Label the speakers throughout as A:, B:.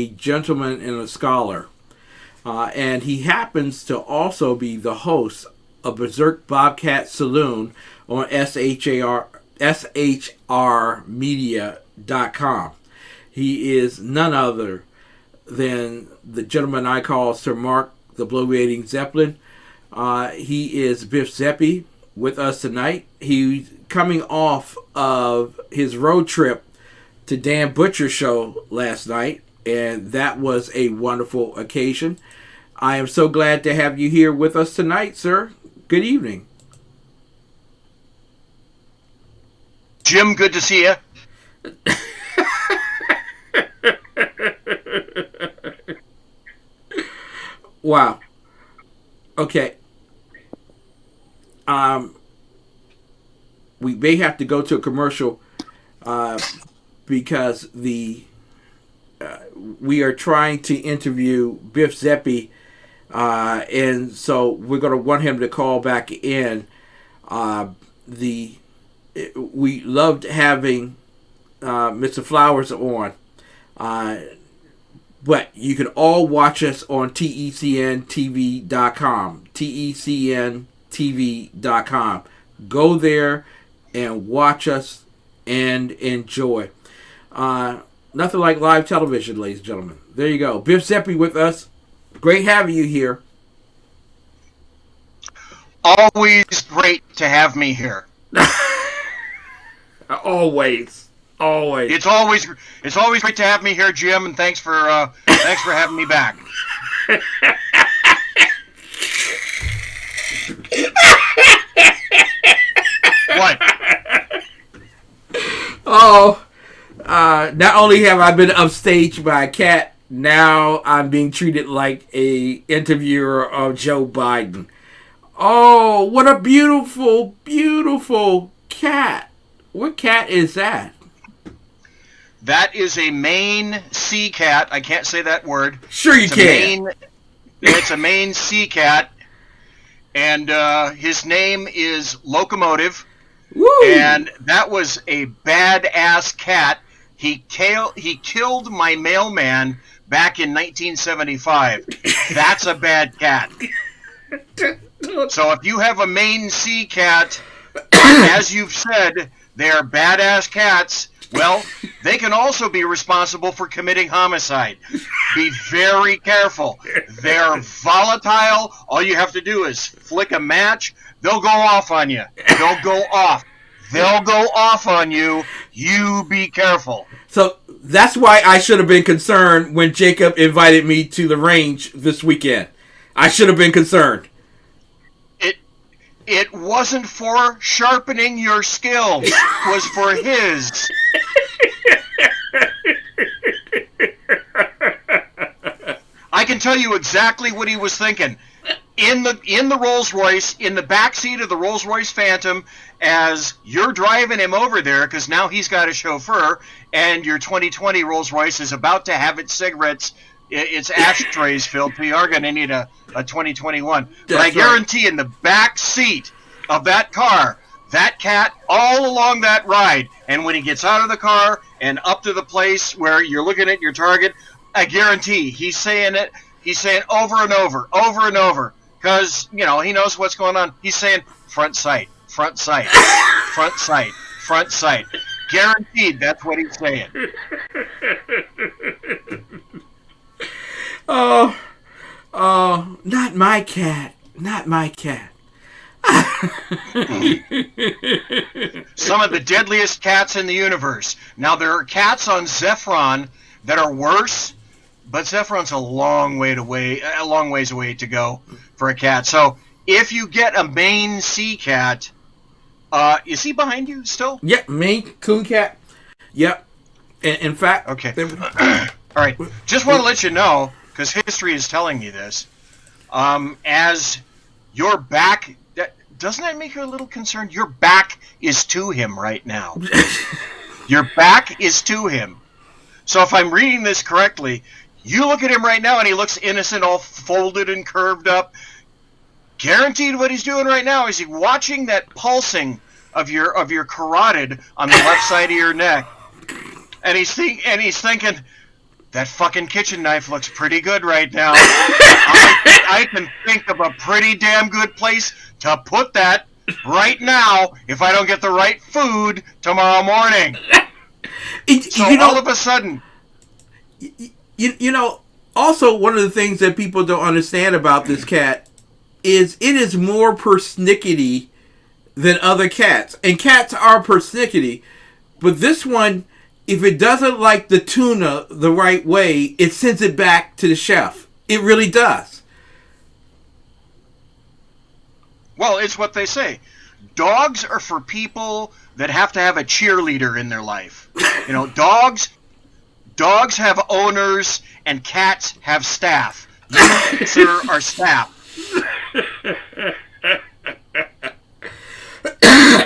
A: a gentleman and a scholar. And he happens to also be the host of Berserk Bobcat Saloon on SHRmedia.com. He is none other than the gentleman I call Sir Mark the Bloviating Zeppelin. He is Biff Zeppe with us tonight. He's coming off of his road trip to Dan Butcher's show last night, and that was a wonderful occasion. I am so glad to have you here with us tonight, sir. Good evening.
B: Jim, good to see you.
A: Wow. Okay. We may have to go to a commercial because we are trying to interview Biff Zeppe, and so we're going to want him to call back in. We loved having Mr. Flowers on, but you can all watch us on TECNTV.com. TECNTV.com. Go there and watch us and enjoy. Nothing like live television, ladies and gentlemen. There you go. Biff Zeppe with us. Great having you here.
B: Always great to have me here.
A: Always.
B: It's always great to have me here, Jim, and thanks for having me back. What?
A: Oh, not only have I been upstaged by a cat, now I'm being treated like a interviewer of Joe Biden. Oh, what a beautiful, beautiful cat. What cat is that?
B: That is a Maine sea cat. I can't say that word.
A: Sure you can.
B: It's a Maine sea cat, and his name is Locomotive.
A: Woo!
B: And that was a badass cat. He killed my mailman back in 1975. That's a bad cat. So if you have a Maine sea cat, as you've said, they're badass cats. Well, they can also be responsible for committing homicide. Be very careful. They're volatile. All you have to do is flick a match. They'll go off on you. They'll go off on you. You be careful.
A: So that's why I should have been concerned when Jacob invited me to the range this weekend. I should have been concerned.
B: It wasn't for sharpening your skills. It was for his. I can tell you exactly what he was thinking. In the Rolls Royce, in the back seat of the Rolls Royce Phantom, as you're driving him over there, because now he's got a chauffeur, and your 2020 Rolls Royce is about to have its ashtrays filled, so you are going to need a 2021. But I guarantee in the back seat of that car, that cat all along that ride, and when he gets out of the car and up to the place where you're looking at your target, I guarantee he's saying it. He's saying over and over, because, he knows what's going on. He's saying front sight, front sight, front sight, front sight. Guaranteed that's what he's saying.
A: Oh, not my cat. Not my cat.
B: Some of the deadliest cats in the universe. Now, there are cats on Zephron that are worse, but Zephron's a long ways away to go for a cat. So, if you get a Maine sea cat, is he behind you still?
A: Yep, Maine coon cat. Yep. In fact,
B: okay. All right. Just want to let you know, because history is telling me this. As your back, doesn't that make you a little concerned? Your back is to him right now. Your back is to him. So if I'm reading this correctly, you look at him right now and he looks innocent, all folded and curved up. Guaranteed what he's doing right now is he's watching that pulsing of your carotid on the left side of your neck. And he's thinking, that fucking kitchen knife looks pretty good right now. I can think of a pretty damn good place to put that right now if I don't get the right food tomorrow morning. All of a sudden...
A: You know, also one of the things that people don't understand about this cat is it is more persnickety than other cats. And cats are persnickety, but this one, if it doesn't like the tuna the right way, it sends it back to the chef. It really does.
B: Well, it's what they say. Dogs are for people that have to have a cheerleader in their life. You know, dogs have owners and cats have staff. You, sir, are staff.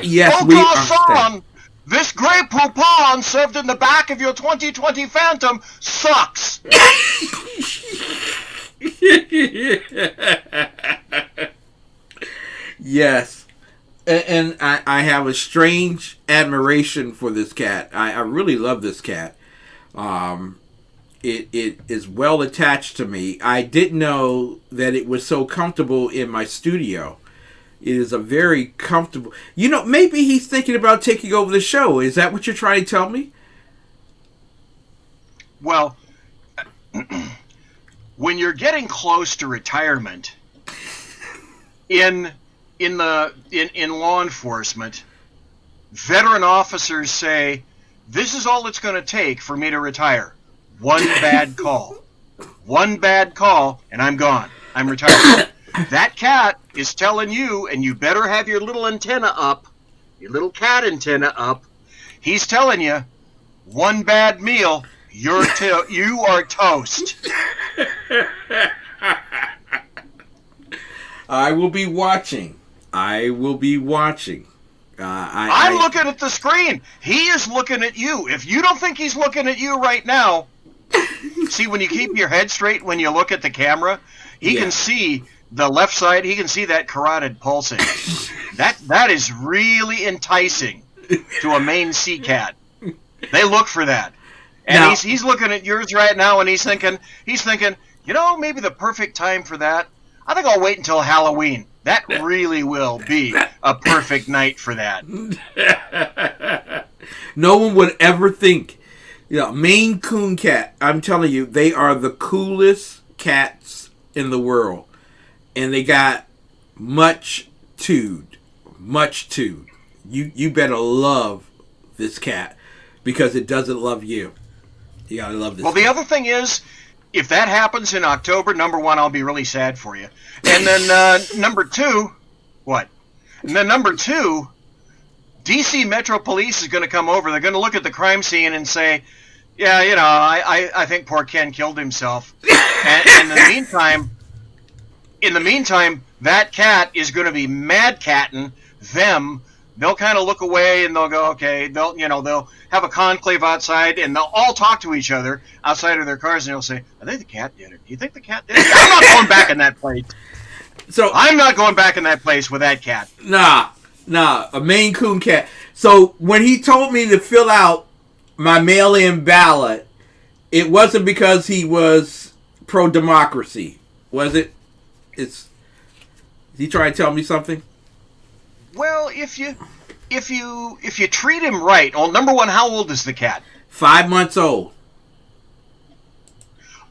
A: Yes, we are staff.
B: This Grey Poupon served in the back of your 2020 Phantom sucks.
A: Yes. And I have a strange admiration for this cat. I really love this cat. It is well attached to me. I didn't know that it was so comfortable in my studio. It is a very comfortable... You know, maybe he's thinking about taking over the show. Is that what you're trying to tell me?
B: Well, when you're getting close to retirement, in law enforcement, veteran officers say, this is all it's going to take for me to retire. One bad call. One bad call, and I'm gone. I'm retired. That cat is telling you, and you better have your little antenna up, your little cat antenna up. He's telling you, one bad meal, you are toast.
A: I will be watching. I'm looking
B: at the screen. He is looking at you. If you don't think he's looking at you right now, see, when you keep your head straight when you look at the camera, he can see the left side. He can see that carotid pulsing. That is really enticing to a Maine sea cat. They look for that. And now, he's looking at yours right now, and he's thinking, you know, maybe the perfect time for that. I think I'll wait until Halloween. That really will be a perfect night for that.
A: No one would ever think. You know, Maine Coon cat, I'm telling you, they are the coolest cats in the world. And they got much tude. You better love this cat because it doesn't love you. You gotta love this cat.
B: The other thing is, if that happens in October, number one, I'll be really sad for you. And then number two, what? And then number two, DC Metro Police is going to come over. They're going to look at the crime scene and say, yeah, you know, I think poor Ken killed himself. And in the meantime, that cat is going to be mad catting them. They'll kind of look away and they'll go, okay. They'll have a conclave outside and they'll all talk to each other outside of their cars and they'll say, I think the cat did it. Do you think the cat did it? I'm not going back in that place. So I'm not going back in that place with that cat.
A: Nah, a Maine Coon cat. So when he told me to fill out my mail-in ballot, it wasn't because he was pro-democracy, was it? Is he trying to tell me something?
B: Well, if you treat him right. Well, number one, how old is the cat?
A: 5 months old.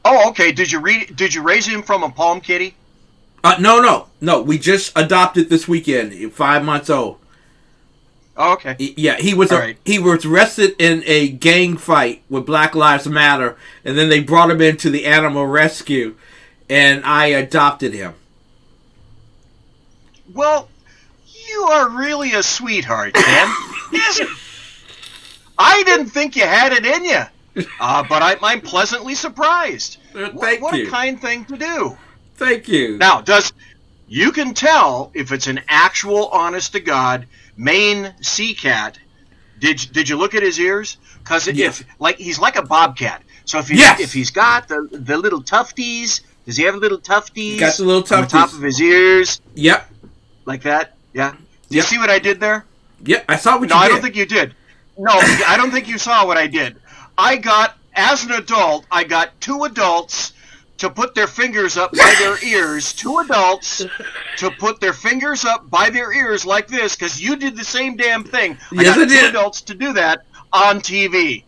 B: Oh, okay. Did you raise him from a palm kitty?
A: No. We just adopted this weekend. 5 months old.
B: Oh, okay.
A: Yeah, he was arrested in a gang fight with Black Lives Matter, and then they brought him into the animal rescue, and I adopted him.
B: Well, you are really a sweetheart, Ken. I didn't think you had it in you, but I'm pleasantly surprised.
A: Thank you.
B: What a kind thing to do.
A: Thank you.
B: Now, you can tell if it's an actual, honest-to-God Maine sea cat. Did you look at his ears? Because he's like a bobcat. So if he's got the little tufties, does he have little tufties?
A: Got the little tufties
B: on the top of his ears.
A: Yep.
B: Like that. Yeah. Did you see what I did there?
A: Yep, I saw what you did.
B: No, I don't think you did. No, I don't think you saw what I did. I got as an adult, I got two adults to put their fingers up by their ears. Two adults to put their fingers up by their ears like this, because you did the same damn thing.
A: Yes,
B: I got
A: I did.
B: two adults to do that on TV.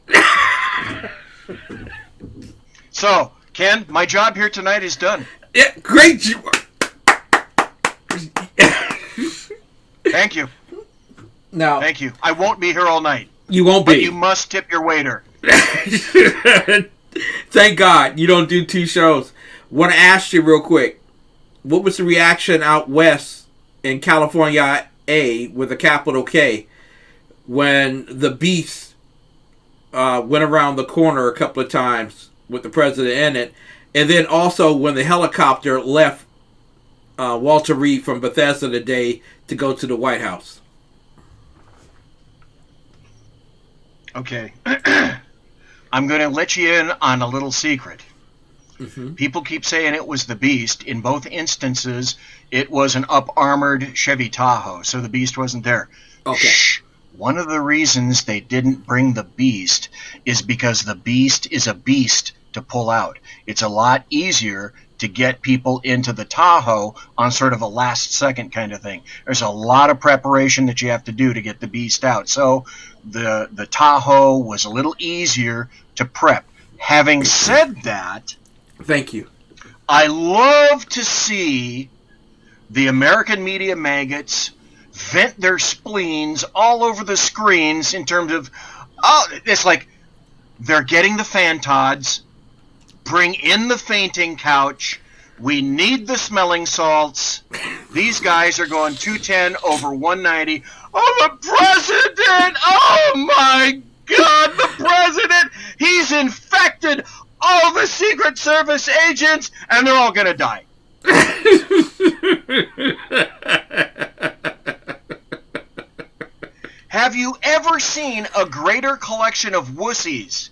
B: So, Ken, my job here tonight is done.
A: Yeah, great.
B: Thank you.
A: Now,
B: Thank you. I won't be here all night.
A: you won't
B: But
A: be.
B: you must tip your waiter.
A: Thank God you don't do 2 shows. Want to ask you real quick, what was the reaction out west in California A with a capital K when the Beast went around the corner a couple of times with the president in it, and then also when the helicopter left Walter Reed from Bethesda today to go to the White House?
B: Okay. I'm going to let you in on a little secret.
A: Mm-hmm.
B: People keep saying it was the Beast. In both instances, it was an up-armored Chevy Tahoe, so the Beast wasn't there.
A: Okay.
B: Shh. One of the reasons they didn't bring the Beast is because the Beast is a beast to pull out. It's a lot easier to get people into the Tahoe on sort of a last-second kind of thing. There's a lot of preparation that you have to do to get the Beast out. So the Tahoe was a little easier to prep. Having said that,
A: Thank you.
B: I love to see the American media maggots vent their spleens all over the screens in terms of, it's like they're getting the fantods, bring in the fainting couch, we need the smelling salts. These guys are going 210 over 190. Oh, the president! Oh, my God, the president! He's infected all the Secret Service agents, and they're all going to die. Have you ever seen a greater collection of wussies?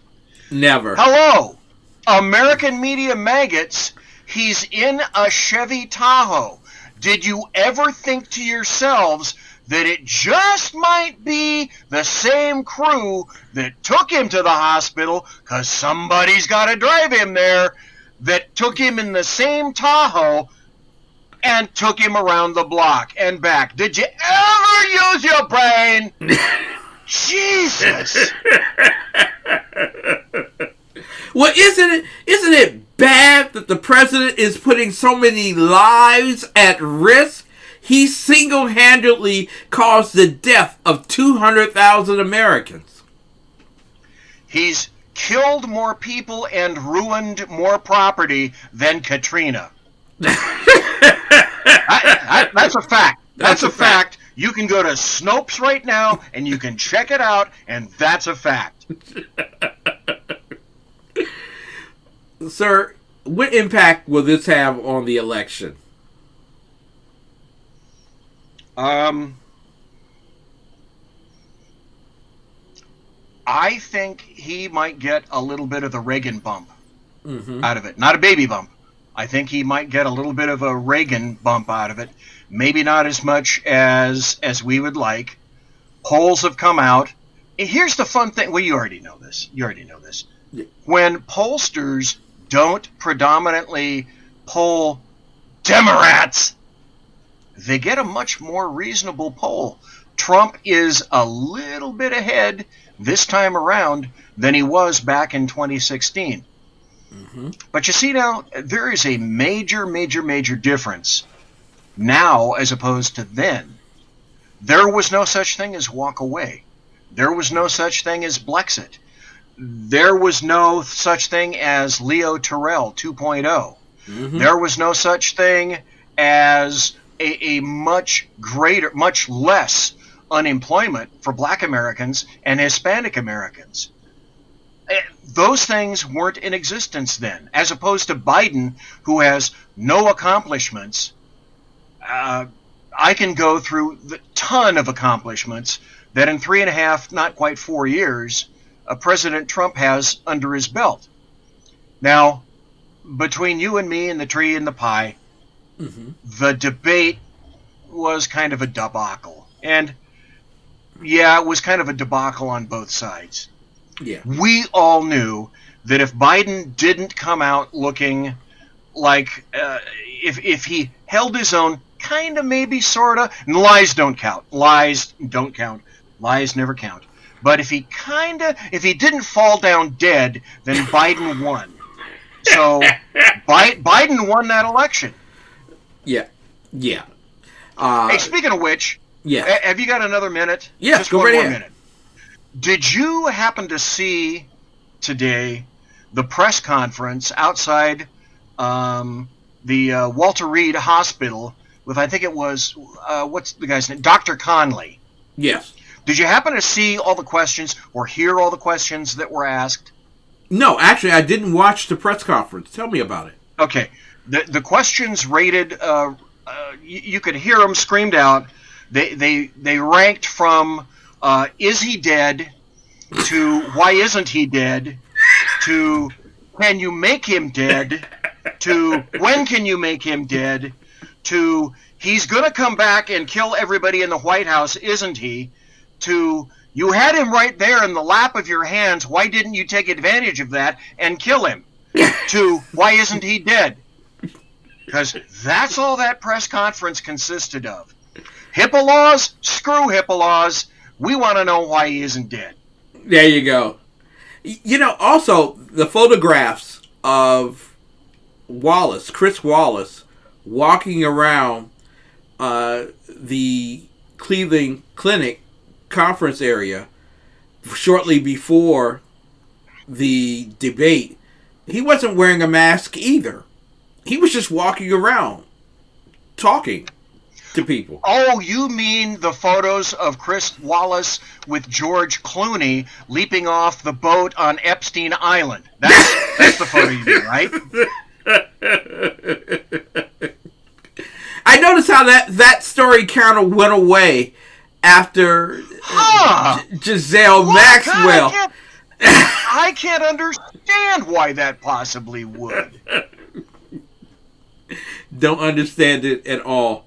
A: Never.
B: Hello, American media maggots. He's in a Chevy Tahoe. Did you ever think to yourselves that it just might be the same crew that took him to the hospital, because somebody's got to drive him there, that took him in the same Tahoe and took him around the block and back? Did you ever use your brain? Jesus!
A: Well, isn't it bad that the president is putting so many lives at risk? He single-handedly caused the death of 200,000 Americans.
B: He's killed more people and ruined more property than Katrina. That's a fact. That's a fact. You can go to Snopes right now and you can check it out, and that's a fact.
A: Sir, what impact will this have on the election?
B: I think he might get a little bit of the Reagan bump out of it. Not a baby bump. I think he might get a little bit of a Reagan bump out of it. Maybe not as much as we would like. Polls have come out. And here's the fun thing. Well, you already know this. Yeah. When pollsters don't predominantly poll Democrats, they get a much more reasonable poll. Trump is a little bit ahead this time around than he was back in 2016. But you see now, there is a major, major, major difference now as opposed to then. There was no such thing as walk away. There was no such thing as Blexit. There was no such thing as Leo Terrell 2.0. There was no such thing as a much greater, much less unemployment for Black Americans and Hispanic Americans. Those things weren't in existence then, as opposed to Biden, who has no accomplishments. I can go through the ton of accomplishments that in 3.5, not quite 4 years, President Trump has under his belt. Now, between you and me and the tree and the pie, the debate was kind of a debacle. And yeah, it was kind of a debacle on both sides.
A: Yeah.
B: We all knew that if Biden didn't come out looking like if he held his own, kind of, maybe, sort of, and lies don't count. Lies don't count. Lies never count. But if he didn't fall down dead, then Biden won. So Biden won that election.
A: Yeah. Yeah.
B: Hey, speaking of which,
A: yeah.
B: Have you got another minute?
A: Yeah,
B: just
A: go
B: one
A: right
B: more
A: ahead.
B: minute. Did you happen to see today the press conference outside the Walter Reed Hospital with, I think it was, what's the guy's name? Dr. Conley.
A: Yes.
B: Did you happen to see all the questions or hear all the questions that were asked?
A: No, actually, I didn't watch the press conference. Tell me about it.
B: Okay. The questions rated, you could hear them screamed out. They ranked from is he dead to why isn't he dead to can you make him dead to when can you make him dead to he's going to come back and kill everybody in the White House, isn't he? To you had him right there in the lap of your hands. Why didn't you take advantage of that and kill him? To why isn't he dead? Because that's all that press conference consisted of. HIPAA laws? Screw HIPAA laws. We want to know why he isn't dead.
A: There you go. You know, also, the photographs of Chris Wallace, walking around the Cleveland Clinic conference area shortly before the debate, he wasn't wearing a mask either. He was just walking around, talking to people.
B: Oh, you mean the photos of Chris Wallace with George Clooney leaping off the boat on Epstein Island? That's the photo you mean, right?
A: I noticed how that story kind of went away after Giselle Maxwell.
B: I can't understand why that possibly would.
A: Don't understand it at all.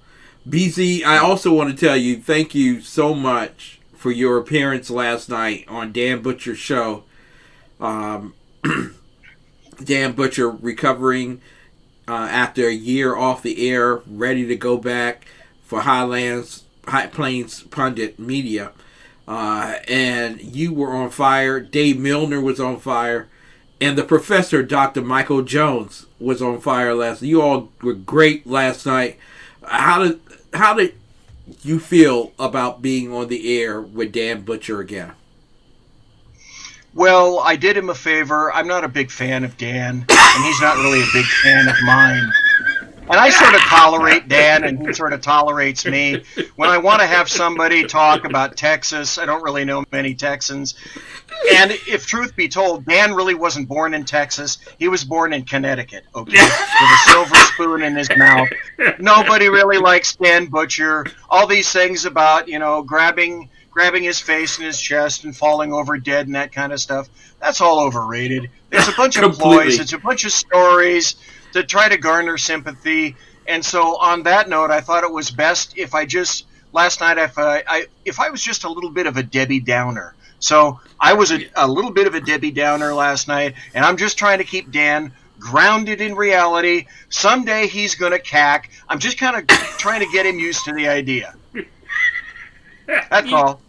A: BZ, I also want to tell you, thank you so much for your appearance last night on Dan Butcher's show. Dan Butcher recovering after a year off the air, ready to go back for High Plains Pundit Media. And you were on fire. Dave Milner was on fire. And the professor, Dr. Michael Jones, was on fire last night. You all were great last night. How did you feel about being on the air with Dan Butcher again?
B: Well, I did him a favor. I'm not a big fan of Dan, and he's not really a big fan of mine. And I sort of tolerate Dan, and he sort of tolerates me. When I want to have somebody talk about Texas, I don't really know many Texans. And if truth be told, Dan really wasn't born in Texas. He was born in Connecticut, okay, with a silver spoon in his mouth. Nobody really likes Dan Butcher. All these things about, grabbing his face and his chest and falling over dead and that kind of stuff, that's all overrated. It's a bunch of ploys. It's a bunch of stories to try to garner sympathy. And so on that note, I thought it was best if I just, last night, if I was just a little bit of a Debbie Downer. So I was a little bit of a Debbie Downer last night, and I'm just trying to keep Dan grounded in reality. Someday he's going to cack. I'm just kind of trying to get him used to the idea. That's all.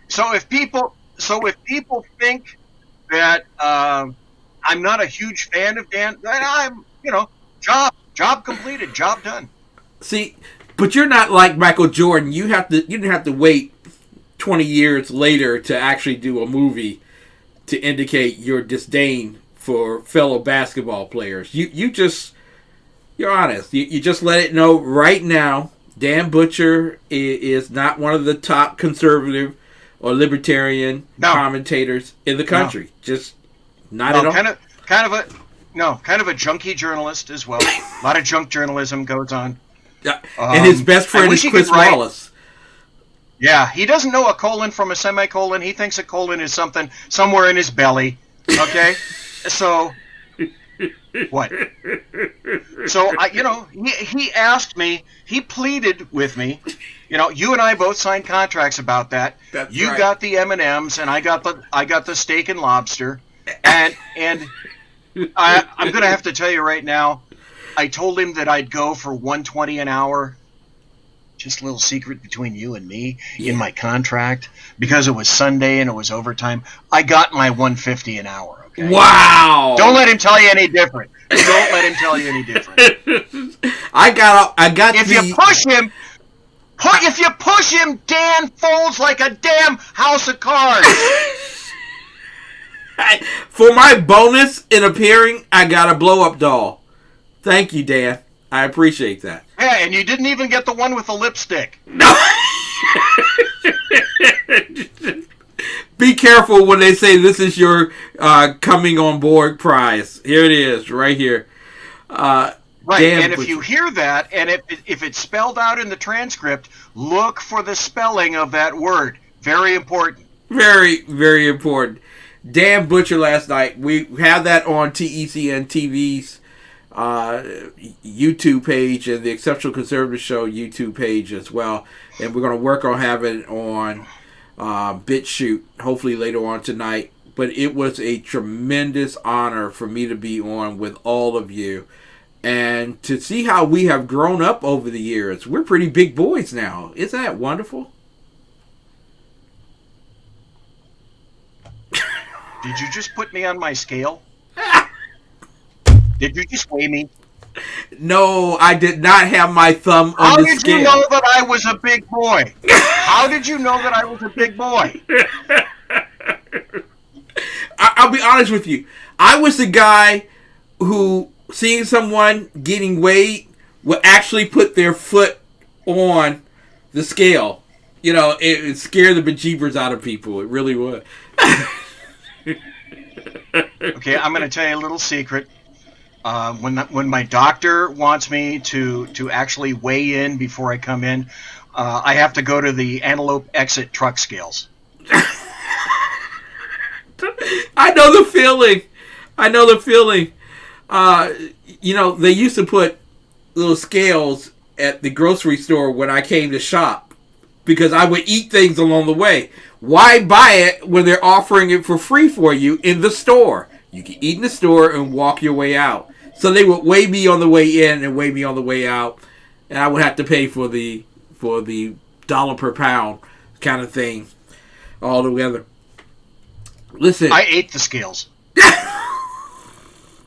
B: So if people think that I'm not a huge fan of Dan, then I'm, job completed, job done.
A: See, but you're not like Michael Jordan. You didn't have to wait 20 years later to actually do a movie to indicate your disdain for fellow basketball players. You're honest. You just let it know right now. Dan Butcher is not one of the top conservative or libertarian commentators in the country. Just not at all. Kind of a junky journalist as well. A lot of junk journalism goes on. And his best friend is Chris Wallace.
B: Yeah, he doesn't know a colon from a semicolon. He thinks a colon is something somewhere in his belly. Okay? So, what? So, he asked me, he pleaded with me. You and I both signed contracts about that.
A: That's
B: you
A: right.
B: got the M&Ms, and I got the steak and lobster. And I'm going to have to tell you right now, I told him that I'd go for $120 an hour. Just a little secret between you and me in my contract, because it was Sunday and it was overtime. I got my $150 an hour. Okay.
A: Wow!
B: Don't let him tell you any different. Don't let him tell you any different.
A: I got.
B: If you push him, Dan folds like a damn house of cards.
A: For my bonus in appearing, I got a blow-up doll. Thank you, Dan. I appreciate that.
B: Yeah, and you didn't even get the one with the lipstick.
A: No. Be careful when they say this is your coming on board prize. Here it is, right here.
B: Right, and if you hear that, and if it's spelled out in the transcript, look for the spelling of that word. Very important.
A: Very, very important. Dan Butcher last night. We have that on TECN TV's YouTube page and the Exceptional Conservative Show YouTube page as well. And we're going to work on having it on BitChute hopefully later on tonight. But it was a tremendous honor for me to be on with all of you. And to see how we have grown up over the years. We're pretty big boys now. Isn't that wonderful?
B: Did you just put me on my scale? Did you just weigh me?
A: No, I did not have my thumb
B: How
A: on the scale.
B: How did you know that I was a big boy? How did you know that I was a big boy?
A: I'll be honest with you. I was the guy who, seeing someone getting weighed, would actually put their foot on the scale. You know, it scared the bejeebers out of people. It really would.
B: Okay, I'm going to tell you a little secret. When my doctor wants me to actually weigh in before I come in, I have to go to the Antelope Exit truck scales.
A: I know the feeling. You know, they used to put little scales at the grocery store when I came to shop because I would eat things along the way. Why buy it when they're offering it for free for you in the store? You can eat in the store and walk your way out. So they would weigh me on the way in and weigh me on the way out, and I would have to pay for the dollar per pound kind of thing all together. Listen,
B: I ate the scales.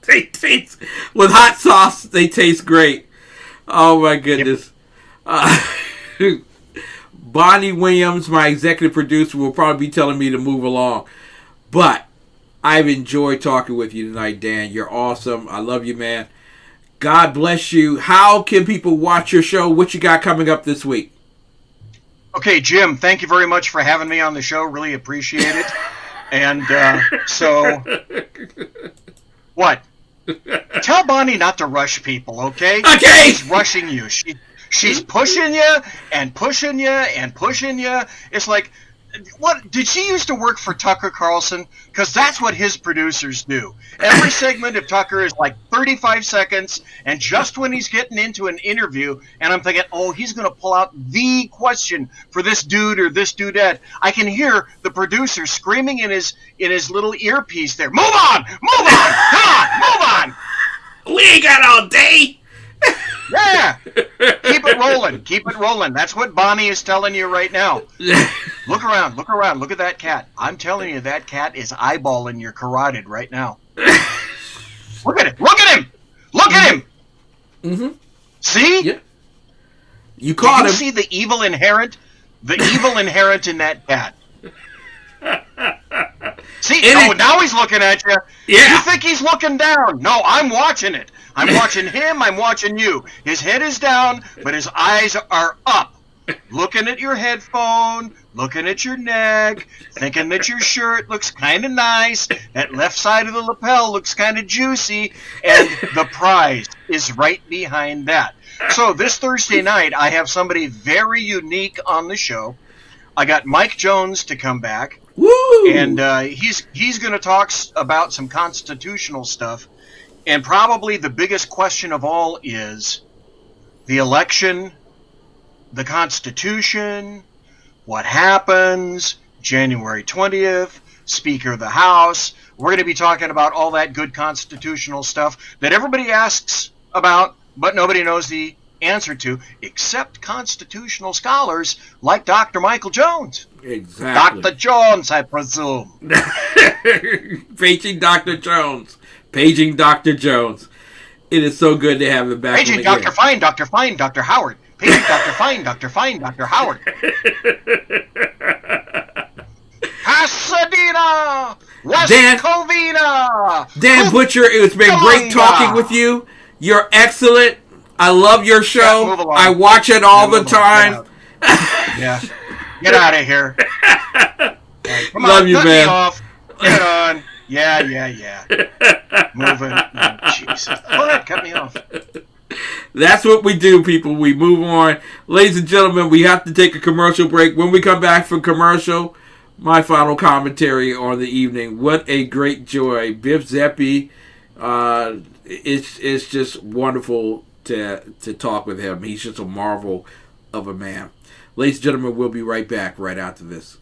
A: They taste, with hot sauce, they taste great. Oh my goodness. Yep. Bonnie Williams, my executive producer, will probably be telling me to move along. But I've enjoyed talking with you tonight, Dan. You're awesome. I love you, man. God bless you. How can people watch your show? What you got coming up this week?
B: Okay, Jim, thank you very much for having me on the show. Really appreciate it. And so, what? Tell Bonnie not to rush people, okay?
A: Okay!
B: She's rushing you. She's pushing you and pushing you and pushing you. It's like, what? Did she used to work for Tucker Carlson? Because that's what his producers do. Every segment of Tucker is like 35 seconds, and just when he's getting into an interview, and I'm thinking, oh, he's going to pull out the question for this dude or this dudette, I can hear the producer screaming in his little earpiece there, move on! Move on! Come on! Move on!
A: We ain't got all day!
B: Yeah! Keep it rolling. Keep it rolling. That's what Bonnie is telling you right now. Look around. Look around. Look at that cat. I'm telling you, that cat is eyeballing your carotid right now. Look at it. Look at him. Look at him.
A: Mm-hmm.
B: See?
A: Yeah. You caught him.
B: You see the evil inherent? The evil inherent in that cat. See? Now he's looking at you.
A: Yeah.
B: You think he's looking down. No, I'm watching it. I'm watching him. I'm watching you. His head is down, but his eyes are up. Looking at your headphone, looking at your neck, thinking that your shirt looks kind of nice, that left side of the lapel looks kind of juicy, and the prize is right behind that. So this Thursday night, I have somebody very unique on the show. I got Mike Jones to come back.
A: Woo!
B: And he's going to talk about some constitutional stuff. And probably the biggest question of all is the election, the Constitution, what happens January 20th, Speaker of the House. We're going to be talking about all that good constitutional stuff that everybody asks about, but nobody knows the answer to, except constitutional scholars like Dr. Michael Jones.
A: Exactly.
B: Dr. Jones, I presume.
A: Paging Dr. Jones. Paging Dr. Jones. It is so good to have him back.
B: Paging Dr. Fine, Dr. Fine, Dr. Howard. Paging Dr. Fine, Dr. Fine, Dr. Howard. Pasadena! West Covina!
A: Dan Butcher, it's been great talking with you. You're excellent. I love your show. I watch it all the time.
B: Yeah. Get out of here. Right, come
A: love
B: on,
A: you,
B: cut
A: man.
B: Me off. Get on. Yeah. Moving. Oh, Jesus. Go ahead, cut me off.
A: That's what we do, people. We move on. Ladies and gentlemen, we have to take a commercial break. When we come back from commercial, my final commentary on the evening. What a great joy. Biff Zeppe. It's just wonderful to talk with him. He's just a marvel of a man. Ladies and gentlemen, we'll be right back right after this.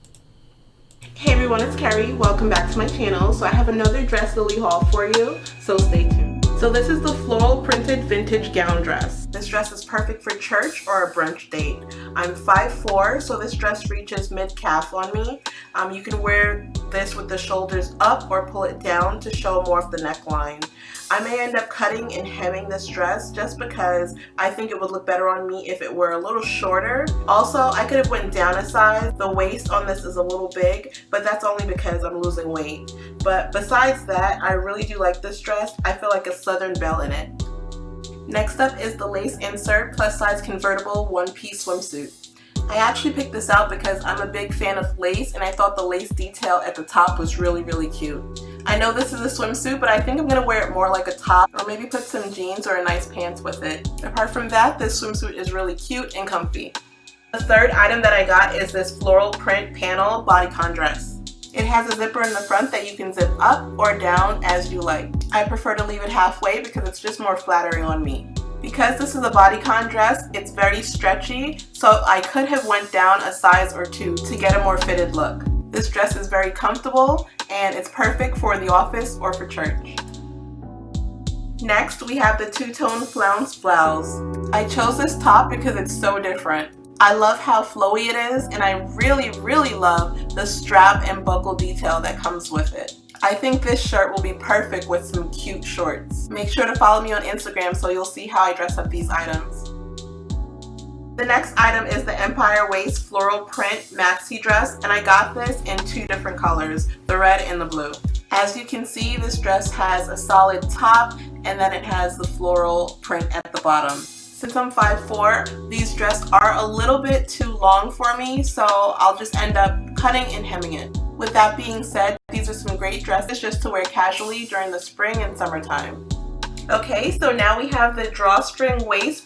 C: Hey everyone, it's Carrie. Welcome back to my channel. So I have another dress lily haul for you, so stay tuned. So this is the floral printed vintage gown dress. This dress is perfect for church or a brunch date. I'm 5'4", so this dress reaches mid-calf on me. You can wear this with the shoulders up or pull it down to show more of the neckline. I may end up cutting and hemming this dress just because I think it would look better on me if it were a little shorter. Also, I could have went down a size. The waist on this is a little big, but that's only because I'm losing weight. But besides that, I really do like this dress. I feel like a Southern belle in it. Next up is the lace insert plus size convertible one-piece swimsuit. I actually picked this out because I'm a big fan of lace and I thought the lace detail at the top was really cute. I know this is a swimsuit, but I think I'm going to wear it more like a top or maybe put some jeans or a nice pants with it. Apart from that, this swimsuit is really cute and comfy. The third item that I got is this floral print panel bodycon dress. It has a zipper in the front that you can zip up or down as you like. I prefer to leave it halfway because it's just more flattering on me. Because this is a bodycon dress, it's very stretchy, so I could have went down a size or two to get a more fitted look. This dress is very comfortable and it's perfect for the office or for church. Next, we have the two-tone flounce blouse. I chose this top because it's so different. I love how flowy it is and I really love the strap and buckle detail that comes with it. I think this shirt will be perfect with some cute shorts. Make sure to follow me on Instagram so you'll see how I dress up these items. The next item is the Empire Waist floral print maxi dress, and I got this in two different colors, the red and the blue. As you can see, this dress has a solid top and then it has the floral print at the bottom. Since I'm 5'4", these dresses are a little bit too long for me, so I'll just end up cutting and hemming it. With that being said, these are some great dresses just to wear casually during the spring and summertime. Okay, so now we have the drawstring waist